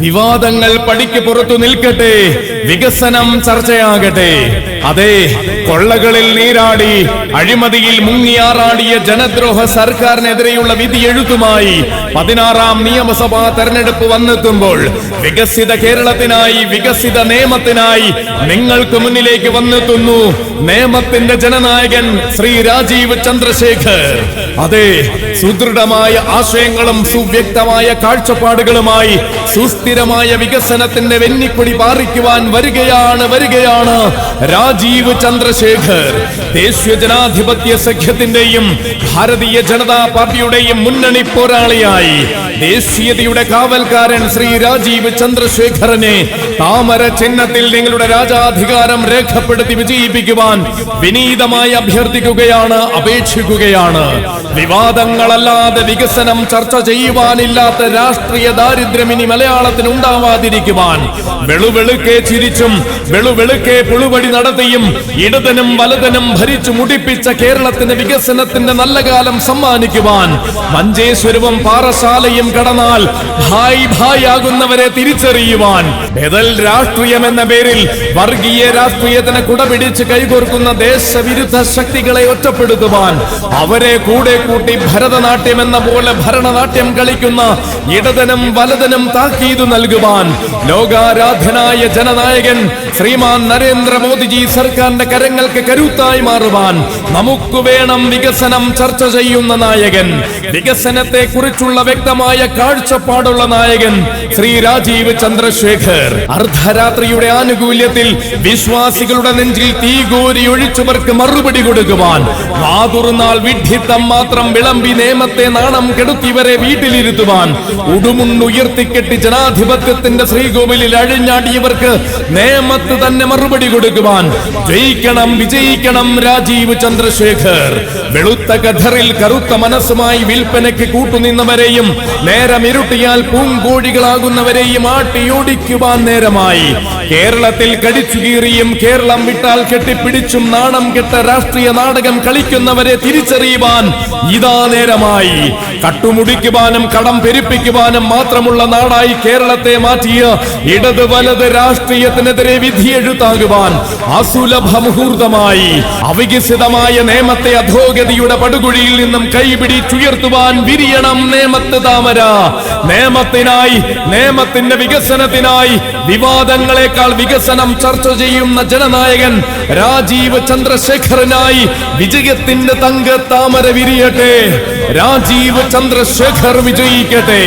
വിവാദങ്ങൾ പടിക്ക് പുറത്തു നിൽക്കട്ടെ, വികസനം ചർച്ചയാകട്ടെ. അതെ, കൊള്ളകളിൽ നീരാടി അഴിമതിയിൽ മുങ്ങിയാറാടിയ ജനദ്രോഹ സർക്കാരിനെതിരെയുള്ള വിധി എഴുത്തുമായി 16ാം നിയമസഭാ തെരഞ്ഞെടുപ്പ് വന്നെത്തുമ്പോൾ വികസിത കേരളത്തിനായി, വികസിത നിയമത്തിനായി നിങ്ങൾക്ക് മുന്നിലേക്ക് വന്നെത്തുന്നു നിയമത്തിന്റെ ജനനായകൻ ശ്രീ രാജീവ് ചന്ദ്രശേഖർ. അതെ, സുദൃഢമായ ആശയങ്ങളും സുവ്യക്തമായ കാഴ്ചപ്പാടുകളുമായി സുസ്ഥിരമായ വികസനത്തിന്റെ വെന്നിക്കൊടി പാറിക്കുവാൻ വരികയാണ് രാജീവ് ചന്ദ്രശേഖർ. ദേശീയ ജനാധിപത്യ സഖ്യത്തിന്റെയും ഭാരതീയ ജനതാ പാർട്ടിയുടെയും മുന്നണി പോരാളിയായി ദേശീയതയുടെ കാവൽക്കാരൻ ശ്രീ രാജീവ് ചന്ദ്രശേഖരനെ താമര ചിഹ്നത്തിൽ നിങ്ങളുടെ രാജാധികാരം രേഖപ്പെടുത്തി വിജയിപ്പിക്കുവാൻ വിനീതമായി അഭ്യർത്ഥിക്കുകയാണ്, അപേക്ഷിക്കുകയാണ്. വിവാദങ്ങളല്ലാതെ വികസനം ചർച്ച ചെയ്യുവാനില്ലാത്ത രാഷ്ട്രീയ ദാരിദ്ര്യം ഇനി മലയാളത്തിന് ഉണ്ടാവാതിരിക്കുവാൻ വെളുവെളുക്കെ ചിരിച്ചും വെളുവെളുക്കെ പുളുപടി നടത്തിയും ഇടതനും വലതനും ഭരിച്ചു മുടിപ്പിച്ച കേരളത്തിന്റെ വികസനത്തിന്റെ നല്ല കാലം സമ്മാനിക്കുവാൻ മഞ്ചേശ്വരവും പാറശാലയും കടന്നാൽ ഭായ് ആകുന്നവരെ തിരിച്ചറിയുവാൻ ബദൽ രാഷ്ട്രീയം എന്ന പേരിൽ വർഗീയ രാഷ്ട്രീയത്തിന് കുടപിടിച്ച് കൈകോർക്കുന്ന ദേശവിരുദ്ധ ശക്തികളെ ഒറ്റപ്പെടുത്തുവാൻ അവരെ കൂടെ കൂട്ടി ഭരതനാട്യം എന്ന പോലെ ഭരണനാട്യം കളിക്കുന്ന ഇടതനും വലതനും താക്കീതു നൽകുവാൻ ലോകാരാധനായ ജനനായകൻ ശ്രീമാൻ നരേന്ദ്രമോദിജി സർക്കാരിന്റെ കരങ്ങൾക്ക് കരുത്തായി മാറുവാൻ നമുക്ക് വേണം വികസനം ചർച്ച ചെയ്യുന്ന നായകൻ, വികസനത്തെ കുറിച്ചുള്ള വ്യക്തമായ കാഴ്ചപ്പാടുള്ള നായകൻ ശ്രീ രാജീവ് ചന്ദ്രശേഖർ. അർദ്ധരാത്രിയുടെ ആനുകൂല്യത്തിൽ വിശ്വാസികളുടെ നെഞ്ചിൽ തീകോരി ഒഴിച്ചവർക്ക് മറുപടി കൊടുക്കുവാൻ വാതുറുന്നാൾ വിഡ്ഢിത്തം മാത്രം വിളമ്പി നിയമത്തെ നാണം കെടുത്തിവരെ വീട്ടിലിരുത്തുവാൻ ഉടുമുണ്ടുയർത്തിക്കെട്ടി ജനാധിപത്യത്തിന്റെ ശ്രീകോവിലിൽ അഴിഞ്ഞാടിയവർക്ക് നിയമത്ത് തന്നെ മറുപടി കൊടുക്കുവാൻ ജയിക്കണം, വിജയിക്കണം രാജീവ് ചന്ദ്രശേഖർ. വെളുത്ത കഥറിൽ കറുത്ത മനസ്സുമായി വിൽപ്പനയ്ക്ക് കൂട്ടുനിന്നവരെയും നേരമിരുട്ടിയാൽ പൂങ്കോഴികളാകുന്നവരെയും ആട്ടിയോടിക്കുവാൻ നേരമായി. കേരളത്തിൽ കടിച്ചുകീറിയും കേരളം വിട്ടാൽ കെട്ടിപ്പിടിച്ചും നാണം കെട്ട രാഷ്ട്രീയ നാടകം കളിക്കുന്നവരെ തിരിച്ചറിയുവാൻ ഇതാ നേരമായി. കട്ടുമുടിക്കുവാനും കടം പെരുപ്പിക്കുവാനും മാത്രമുള്ള നാടായി കേരളത്തെ മാറ്റിയ ഇടത് വലത് രാഷ്ട്രീയത്തിനെതിരെ വിധിയെഴുത്താകുവാൻ അസുലഭ മുഹൂർത്തമായി. അവികസിതമായ നിയമത്തെ അധോഗതിയുടെ പടുകുഴിയിൽ നിന്നും കൈപിടിച്ചുയർത്തുവാൻ വിരിയണം നിയമത്ത് താമര. നിയമത്തിനായി, നിയമത്തിന്റെ വികസനത്തിനായി വിവാദങ്ങളെക്കാൾ വികസനം ചർച്ച ചെയ്യുന്ന ജനനായകൻ രാജീവ് ചന്ദ്രശേഖരനായി വിജയത്തിന്റെ തങ്ക താമര വിരിയട്ടെ. രാജീവ് ചന്ദ്രശേഖർ വിജയിക്കട്ടെ.